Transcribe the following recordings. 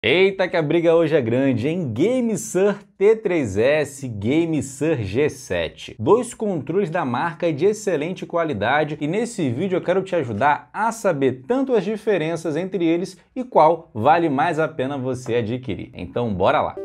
Eita que a briga hoje é grande, hein? GameSir T3S, GameSir G7. Dois controles da marca de excelente qualidade e nesse vídeo eu quero te ajudar a saber tanto as diferenças entre eles e qual vale mais a pena você adquirir. Então bora lá!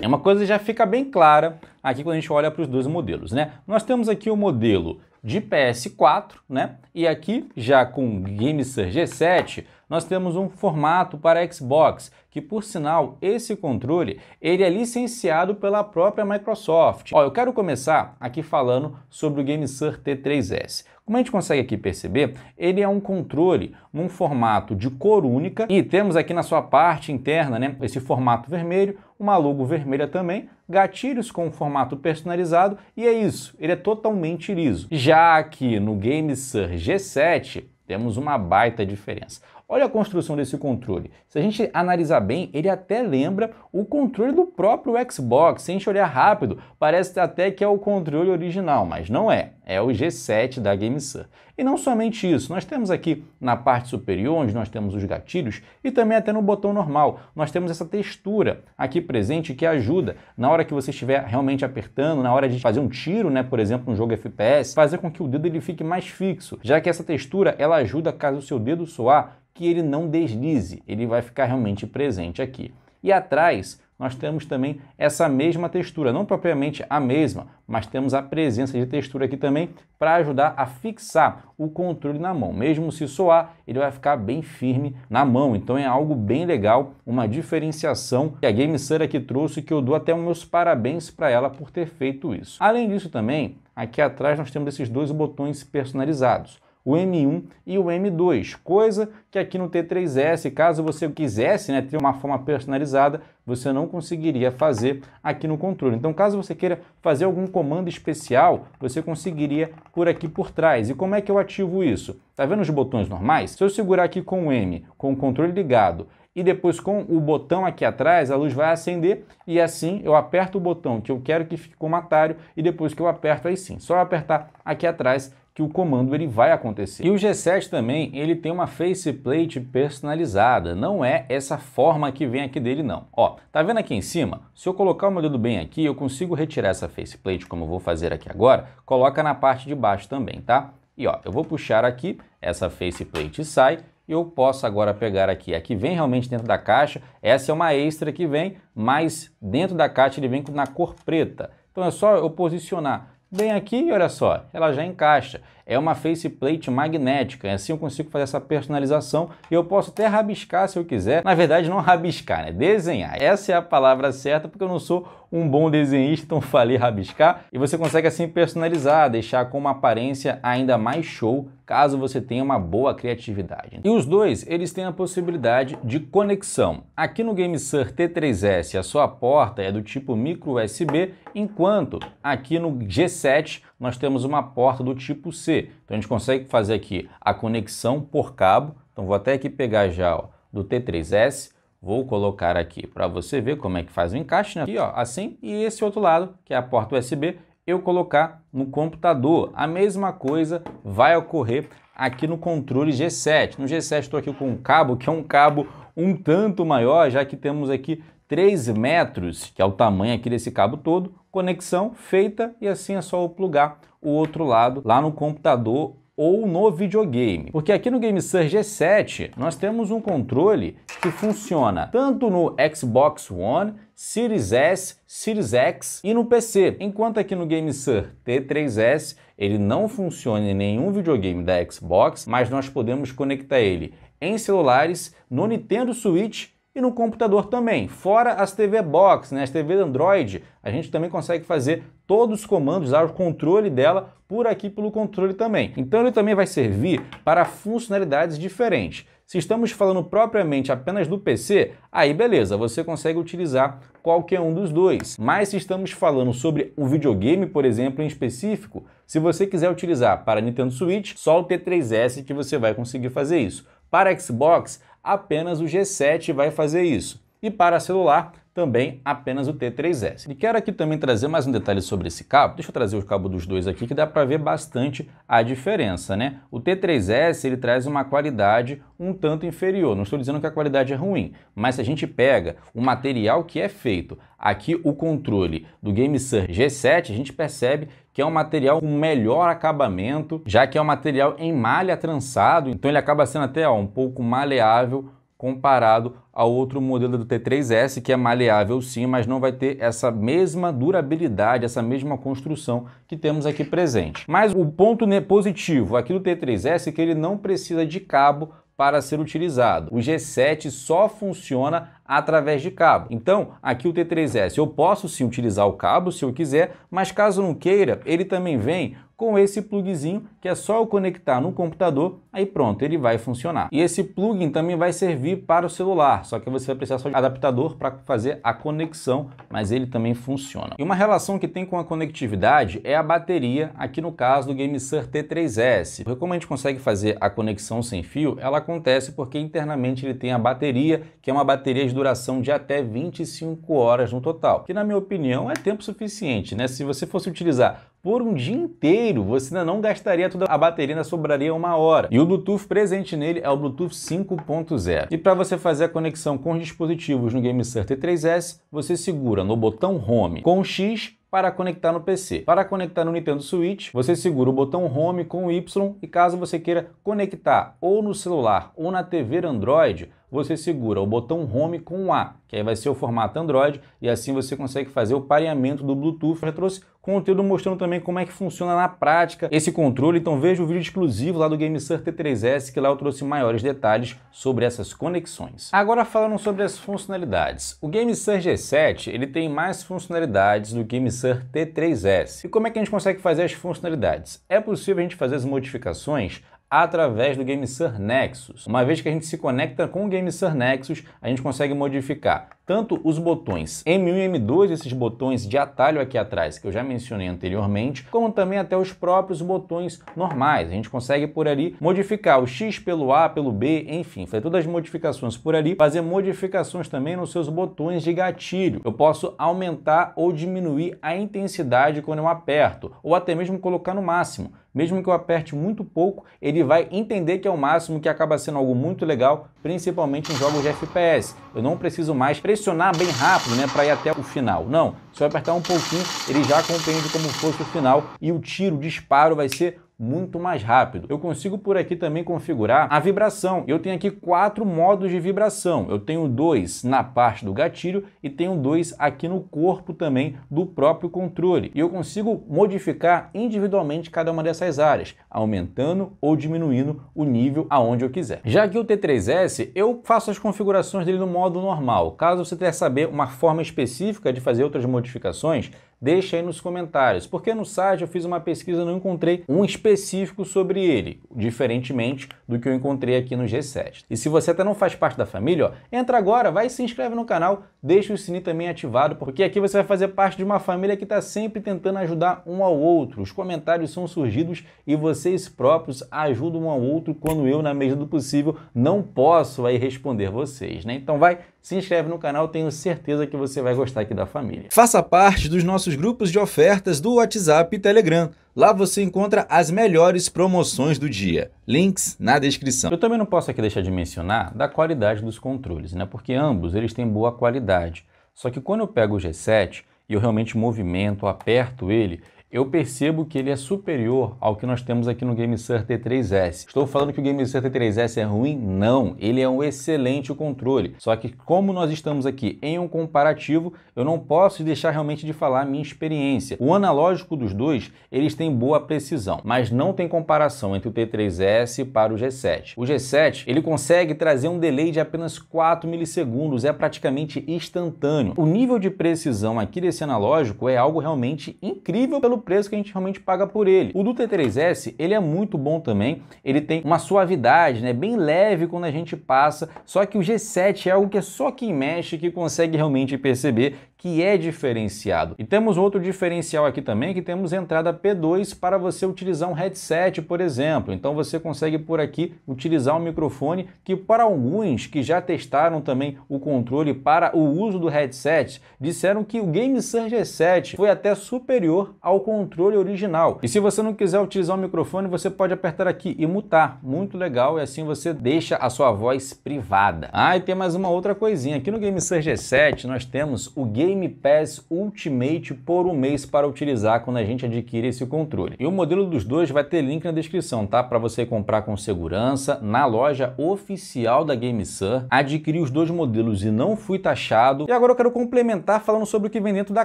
Uma coisa já fica bem clara aqui quando a gente olha para os dois modelos, né? Nós temos aqui o modelo de PS4, né? E aqui, já com GameSir G7, nós temos um formato para Xbox, que por sinal, esse controle, ele é licenciado pela própria Microsoft. Ó, eu quero começar aqui falando sobre o GameSir T3S. Como a gente consegue aqui perceber, ele é um controle num formato de cor única e temos aqui na sua parte interna, né, esse formato vermelho, uma logo vermelha também, gatilhos com formato personalizado e é isso, ele é totalmente liso. Já aqui no GameSir G7, temos uma baita diferença. Olha a construção desse controle. Se a gente analisar bem, ele até lembra o controle do próprio Xbox. Se a gente olhar rápido, parece até que é o controle original, mas não é. É o G7 da GameSir. E não somente isso, nós temos aqui na parte superior, onde nós temos os gatilhos, e também até no botão normal, nós temos essa textura aqui presente que ajuda, na hora que você estiver realmente apertando, na hora de fazer um tiro, né, por exemplo, no jogo FPS, fazer com que o dedo ele fique mais fixo, já que essa textura, ela ajuda, caso o seu dedo suar, que ele não deslize, ele vai ficar realmente presente aqui. E atrás nós temos também essa mesma textura, não propriamente a mesma, mas temos a presença de textura aqui também para ajudar a fixar o controle na mão. Mesmo se soar, ele vai ficar bem firme na mão, então é algo bem legal, uma diferenciação que a GameSir aqui trouxe, que eu dou até os meus parabéns para ela por ter feito isso. Além disso também, aqui atrás nós temos esses dois botões personalizados, o M1 e o M2, coisa que aqui no T3S, caso você quisesse, né, ter uma forma personalizada, você não conseguiria fazer aqui no controle. Então, caso você queira fazer algum comando especial, você conseguiria por aqui por trás. E como é que eu ativo isso? Tá vendo os botões normais? Se eu segurar aqui com o M, com o controle ligado, e depois com o botão aqui atrás, a luz vai acender e assim eu aperto o botão que eu quero que fique como atalho e depois que eu aperto aí sim, só eu apertar aqui atrás que o comando ele vai acontecer. E o G7 também, ele tem uma faceplate personalizada, não é essa forma que vem aqui dele não. Ó, tá vendo aqui em cima? Se eu colocar o meu dedo bem aqui, eu consigo retirar essa faceplate, como eu vou fazer aqui agora, coloca na parte de baixo também, tá? E ó, eu vou puxar aqui, essa faceplate sai, eu posso agora pegar aqui, a que vem realmente dentro da caixa, essa é uma extra que vem, mas dentro da caixa ele vem na cor preta. Então é só eu posicionar bem aqui e olha só, ela já encaixa. É uma faceplate magnética, assim eu consigo fazer essa personalização e eu posso até rabiscar se eu quiser. Na verdade não rabiscar, né? Desenhar. Essa é a palavra certa porque eu não sou um bom desenhista, então falei rabiscar. E você consegue assim personalizar, deixar com uma aparência ainda mais show, caso você tenha uma boa criatividade. E os dois, eles têm a possibilidade de conexão. Aqui no GameSir T3S a sua porta é do tipo micro USB, enquanto aqui no G7 nós temos uma porta do tipo C. Então a gente consegue fazer aqui a conexão por cabo. Então vou até aqui pegar já ó, do T3S, vou colocar aqui para você ver como é que faz o encaixe, né? Aqui ó, assim, e esse outro lado, que é a porta USB, eu colocar no computador. A mesma coisa vai ocorrer aqui no controle G7. No G7 estou aqui com um cabo, que é um cabo um tanto maior, já que temos aqui 3 metros, que é o tamanho aqui desse cabo todo, conexão feita e assim é só eu plugar o outro lado lá no computador ou no videogame. Porque aqui no GameSir G7 nós temos um controle que funciona tanto no Xbox One, Series S, Series X e no PC. Enquanto aqui no GameSir T3S ele não funciona em nenhum videogame da Xbox, mas nós podemos conectar ele em celulares, no Nintendo Switch e no computador também, fora as TV Box, né, as TV Android, a gente também consegue fazer todos os comandos, usar o controle dela por aqui pelo controle também. Então ele também vai servir para funcionalidades diferentes. Se estamos falando propriamente apenas do PC, aí beleza, você consegue utilizar qualquer um dos dois. Mas se estamos falando sobre um videogame, por exemplo, em específico, se você quiser utilizar para Nintendo Switch, só o T3S que você vai conseguir fazer isso. Para Xbox, apenas o G7 vai fazer isso. E para celular, também apenas o T3S. E quero aqui também trazer mais um detalhe sobre esse cabo. Deixa eu trazer o cabo dos dois aqui que dá para ver bastante a diferença, né? O T3S ele traz uma qualidade um tanto inferior. Não estou dizendo que a qualidade é ruim, mas se a gente pega o material que é feito aqui o controle do GameSir G7, a gente percebe que é um material com melhor acabamento, já que é um material em malha trançado, então ele acaba sendo até um pouco maleável comparado ao outro modelo do T3S, que é maleável sim, mas não vai ter essa mesma durabilidade, essa mesma construção que temos aqui presente. Mas o ponto positivo aqui do T3S é que ele não precisa de cabo para ser utilizado. O G7 só funciona através de cabo. Então, aqui o T3S eu posso sim utilizar o cabo se eu quiser, mas caso não queira, ele também vem com esse plugzinho que é só eu conectar no computador, aí pronto, ele vai funcionar. E esse plugin também vai servir para o celular, só que você vai precisar só de adaptador para fazer a conexão, mas ele também funciona. E uma relação que tem com a conectividade é a bateria, aqui no caso do GameSir T3S. Porque como a gente consegue fazer a conexão sem fio, ela acontece porque internamente ele tem a bateria, que é uma bateria de duração de até 25 horas no total, que na minha opinião é tempo suficiente, né? Se você fosse utilizar por um dia inteiro, você ainda não gastaria toda a bateria, ainda sobraria 1 hora. E o Bluetooth presente nele é o Bluetooth 5.0. E para você fazer a conexão com os dispositivos no GameSir T3S, você segura no botão Home com o X para conectar no PC. Para conectar no Nintendo Switch, você segura o botão Home com o Y e caso você queira conectar ou no celular ou na TV Android, você segura o botão Home com o A, que aí vai ser o formato Android e assim você consegue fazer o pareamento do Bluetooth. Eu já trouxe conteúdo mostrando também como é que funciona na prática esse controle, então veja o vídeo exclusivo lá do GameSir T3S, que lá eu trouxe maiores detalhes sobre essas conexões. Agora falando sobre as funcionalidades. O GameSir G7 ele tem mais funcionalidades do GameSir T3S. E como é que a gente consegue fazer as funcionalidades? É possível a gente fazer as modificações através do GameSir Nexus. Uma vez que a gente se conecta com o GameSir Nexus, a gente consegue modificar tanto os botões M1 e M2, esses botões de atalho aqui atrás, que eu já mencionei anteriormente, como também até os próprios botões normais. A gente consegue por ali modificar o X pelo A, pelo B, enfim, fazer todas as modificações por ali, fazer modificações também nos seus botões de gatilho. Eu posso aumentar ou diminuir a intensidade quando eu aperto, ou até mesmo colocar no máximo. Mesmo que eu aperte muito pouco, ele vai entender que é o máximo, que acaba sendo algo muito legal, principalmente em jogos de FPS. Eu não preciso mais pressionar bem rápido, né, para ir até o final. Não, se eu apertar um pouquinho, ele já compreende como fosse o final e o tiro, o disparo vai ser muito mais rápido. Eu consigo por aqui também configurar a vibração. Eu tenho aqui 4 modos de vibração. Eu tenho 2 na parte do gatilho e tenho 2 aqui no corpo também do próprio controle. E eu consigo modificar individualmente cada uma dessas áreas, aumentando ou diminuindo o nível aonde eu quiser. Já aqui o T3S, eu faço as configurações dele no modo normal. Caso você queira saber uma forma específica de fazer outras modificações, deixa aí nos comentários, porque no site eu fiz uma pesquisa e não encontrei um específico sobre ele, diferentemente do que eu encontrei aqui no G7. E se você até não faz parte da família, ó, entra agora, vai e se inscreve no canal, deixa o sininho também ativado, porque aqui você vai fazer parte de uma família que está sempre tentando ajudar um ao outro. Os comentários são surgidos e vocês próprios ajudam um ao outro quando eu, na medida do possível, não posso aí responder vocês, né? Então vai, se inscreve no canal, tenho certeza que você vai gostar aqui da família. Faça parte dos nossos grupos de ofertas do WhatsApp e Telegram. Lá você encontra as melhores promoções do dia. Links na descrição. Eu também não posso aqui deixar de mencionar da qualidade dos controles, né? Porque ambos eles têm boa qualidade. Só que quando eu pego o G7 e eu realmente movimento, aperto ele, eu percebo que ele é superior ao que nós temos aqui no GameSir T3S. Estou falando que o GameSir T3S é ruim? Não, ele é um excelente controle. Só que como nós estamos aqui em um comparativo, eu não posso deixar realmente de falar a minha experiência. O analógico dos dois, eles têm boa precisão, mas não tem comparação entre o T3S para o G7. O G7, ele consegue trazer um delay de apenas 4 milissegundos, é praticamente instantâneo. O nível de precisão aqui desse analógico é algo realmente incrível pelo preço que a gente realmente paga por ele. O do T3S, ele é muito bom também, ele tem uma suavidade, né, bem leve quando a gente passa, só que o G7 é algo que é só quem mexe que consegue realmente perceber que é diferenciado. E temos outro diferencial aqui também, que temos entrada P2 para você utilizar um headset, por exemplo. Então você consegue por aqui utilizar um microfone que, para alguns que já testaram também o controle para o uso do headset, disseram que o GameSir G7 foi até superior ao controle original. E se você não quiser utilizar o microfone, você pode apertar aqui e mutar. Muito legal, e assim você deixa a sua voz privada. Ah, e tem mais uma outra coisinha. Aqui no GameSir G7 nós temos o Game Pass Ultimate por um mês para utilizar quando a gente adquire esse controle. E o modelo dos dois vai ter link na descrição, tá? Para você comprar com segurança na loja oficial da GameSir. Adquiri os dois modelos e não fui taxado. E agora eu quero complementar falando sobre o que vem dentro da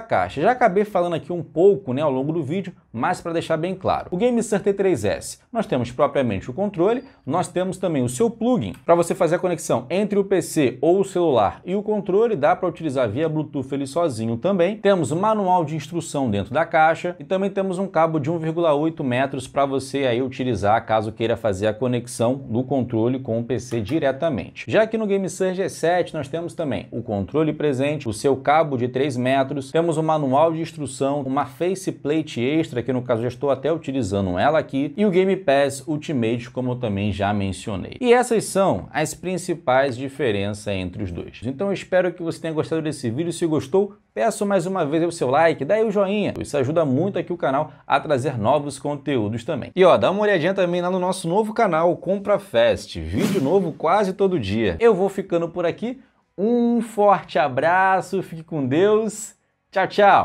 caixa. Já acabei falando aqui um pouco, né, ao longo do vídeo, mas para deixar bem claro. O GameSir T3S, nós temos propriamente o controle, nós temos também o seu plugin para você fazer a conexão entre o PC ou o celular e o controle, dá para utilizar via Bluetooth ele sozinho também. Temos um manual de instrução dentro da caixa e também temos um cabo de 1,8 metros para você aí utilizar caso queira fazer a conexão do controle com o PC diretamente. Já aqui no GameSir G7 nós temos também o controle presente, o seu cabo de 3 metros, temos um manual de instrução, uma faceplate extra, que no caso já estou até utilizando ela aqui, e o Game Pass Ultimate, como eu também já mencionei. E essas são as principais diferenças entre os dois. Então eu espero que você tenha gostado desse vídeo. Se gostou, peço mais uma vez o seu like, dá aí o joinha. Isso ajuda muito aqui o canal a trazer novos conteúdos também. E ó, dá uma olhadinha também lá no nosso novo canal, Compra Fest. Vídeo novo quase todo dia. Eu vou ficando por aqui. Um forte abraço, fique com Deus. Tchau, tchau.